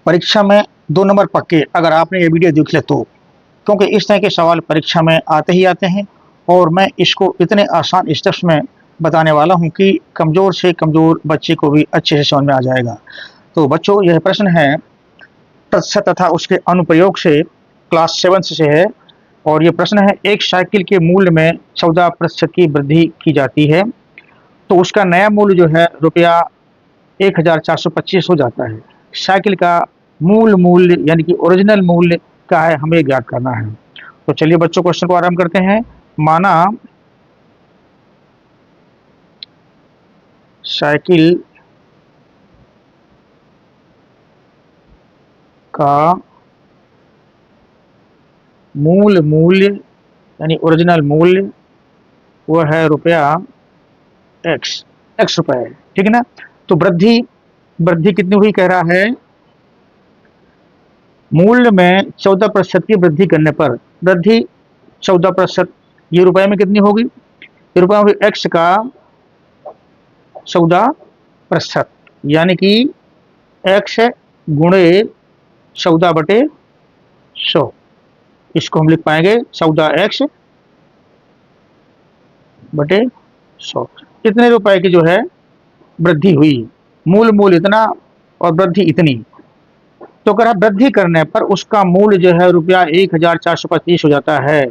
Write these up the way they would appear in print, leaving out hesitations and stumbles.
परीक्षा में 2 नंबर पक्के अगर आपने ये वीडियो देख लिया तो, क्योंकि इस तरह के सवाल परीक्षा में आते ही आते हैं और मैं इसको इतने आसान स्टेप्स में बताने वाला हूं कि कमज़ोर से कमज़ोर बच्चे को भी अच्छे से समझ में आ जाएगा। तो बच्चों, यह प्रश्न है प्रतिशत तथा उसके अनुप्रयोग से, क्लास 7 से है और ये प्रश्न है, एक साइकिल के मूल्य में 14% की वृद्धि की जाती है तो उसका नया मूल्य जो है रुपया 1425 हो जाता है। साइकिल का मूल मूल्य यानी कि ओरिजिनल मूल्य क्या है, हमें ज्ञात करना है। तो चलिए बच्चों, क्वेश्चन को आरंभ करते हैं। माना साइकिल का मूल मूल्य यानी ओरिजिनल मूल्य वो है रुपया एक्स रुपए, ठीक है ना। तो वृद्धि वृद्धि कितनी हुई कह रहा है, मूल्य में 14% की वृद्धि करने पर वृद्धि 14%, ये रुपए में कितनी होगी, ये रुपए में एक्स का 14%, यानी कि एक्स गुणे 14/100। इसको हम लिख पाएंगे 14x/100। इतने रुपए की जो है वृद्धि हुई, मूल मूल्य इतना और वृद्धि इतनी। तो अगर वृद्धि करने पर उसका मूल्य जो है रुपया 1425 हो जाता है,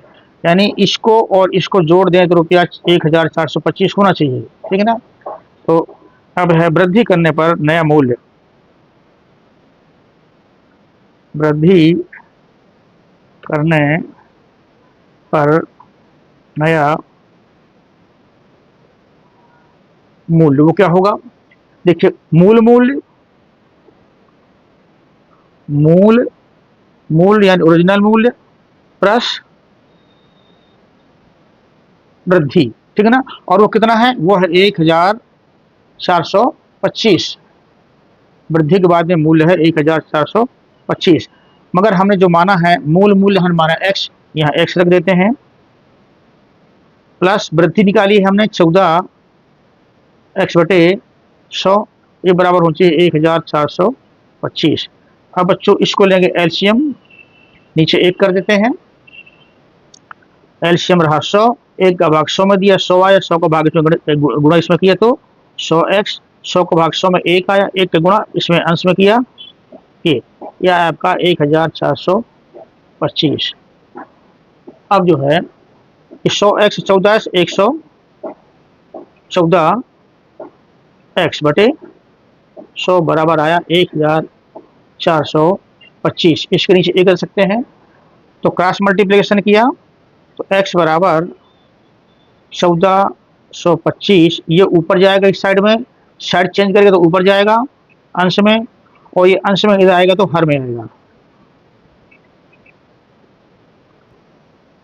यानी इसको और इसको जोड़ दें तो रुपया 1425 होना चाहिए, ठीक है ना। तो अब है वृद्धि करने पर नया मूल्य, वृद्धि करने पर नया मूल्य वो क्या होगा। देखिए, मूल मूल्य, मूल मूल्य यानी ओरिजिनल मूल्य प्लस वृद्धि, ठीक है ना। और वो कितना है, वो है 1425। वृद्धि के बाद में मूल्य है 1425, मगर हमने जो माना है मूल मूल्य हमने माना एक्स, यहाँ एक्स रख देते हैं, प्लस वृद्धि निकाली है हमने 14x/100, ये बराबर होनी चाहिए 1425। अब बच्चों इसको लेंगे एलसीएम, नीचे एक कर देते हैं, एलसीएम रहा 100, 1 का भाग 100 में दिया 100 आया, 100 का भाग इसमें गुणा इसमें किया तो 100x, 100 का भाग 100 में 1 आया, 1 का गुणा इसमें अंश में किया, ये यह आपका 1425। अब जो है 100x 14 114x/100 बराबर आया 1425। इसके नीचे एक कर सकते हैं, तो क्रॉस मल्टीप्लिकेशन किया तो x बराबर 1425, ये ऊपर जाएगा इस साइड में, साइड चेंज करेगा तो ऊपर जाएगा अंश में, और ये अंश में इधर आएगा तो हर में आएगा,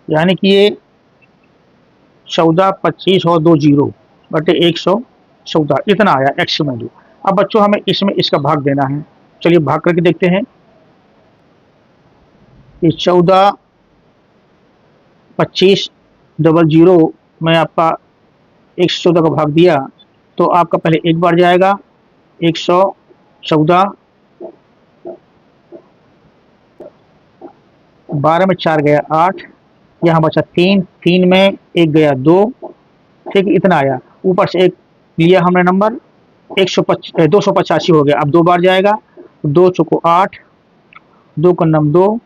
यानी कि ये 1425 और 2 जीरो बटे 114 इतना आया एक्स वैल्यू। अब बच्चों हमें इसमें इसका भाग देना है, चलिए भाग करके देखते हैं। ये 142500 में आपका 114 का भाग दिया तो आपका पहले एक बार जाएगा 114, 12 में 4 गया 8, यहाँ बचा 3, 3 में 1 गया 2, ठीक है, इतना आया। ऊपर से एक लिया हमने नंबर 285 हो गया, अब 2 बार जाएगा, 2 चौको 8, 2 का नम 2,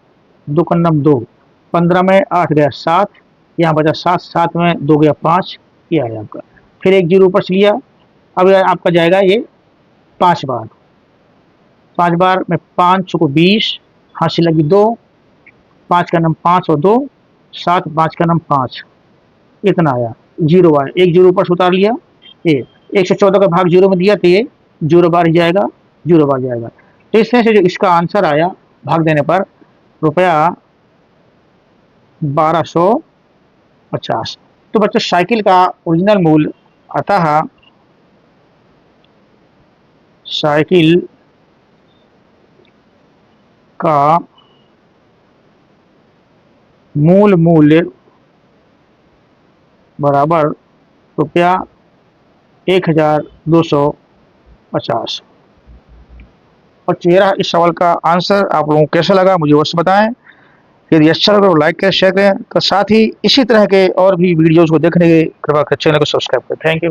2 का नम 2, 15 में 8 गया 7, यहाँ बचा 7, 7 में 2 गया 5, ये आया आपका। फिर एक जीरो ऊपर से लिया, अब आपका जाएगा ये 5 बार, 5 बार में 5 चौको 20, हासिल लगी 2, 5 का नम 5 और 2, 7, 5 का नम 5, इतना आया, जीरो आया, एक जीरो ऊपर से उतार लिया, ये 114 का भाग जीरो में दिया तो ये जीरो बार ही जाएगा, जीरो बार जाएगा। तो इस तरह से जो इसका आंसर आया भाग देने पर रुपया 1250। तो बच्चों साइकिल का ओरिजिनल मूल्य, अतः साइकिल का मूल मूल्य बराबर रुपया 1250। और ये रहा इस सवाल का आंसर। आप लोगों को कैसा लगा मुझे अवश्य बताएं। यदि अच्छा लगा तो लाइक करें, शेयर करें। तो साथ ही इसी तरह के और भी वीडियोज़ को देखने के कृपया चैनल को सब्सक्राइब करें। Thank you.